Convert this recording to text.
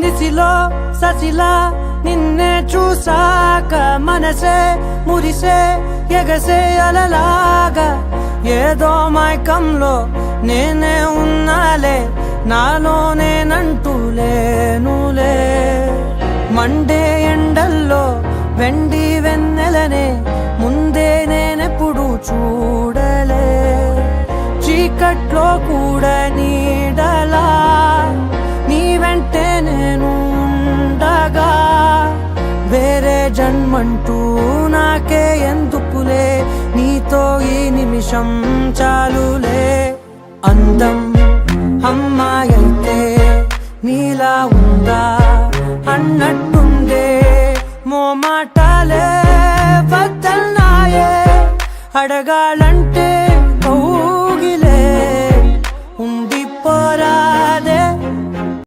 నిసిలో ససిలా నిన్నే చూసాక మనసే మురిసే ఎగసే అలలాగా ఏదో మైకంలో నేనే ఉన్నాలే నాలోనేనంటూలేనులే మండే ఎండల్లో వెండి వెన్నెలనే ముందే నేనెప్పుడు చూడలే చీకట్లో కూడా నీడలా నీ వెంటే నేను ఉండగా వేరే జన్మంటూ నాకే ఎందుకులే నీతో ఈ నిమిషం చాలులే అందం అమ్మాయైతే నీలా ఉందా అన్నట్టుందే మోమాటాలే వద్దన్నాయే అడగాలంటే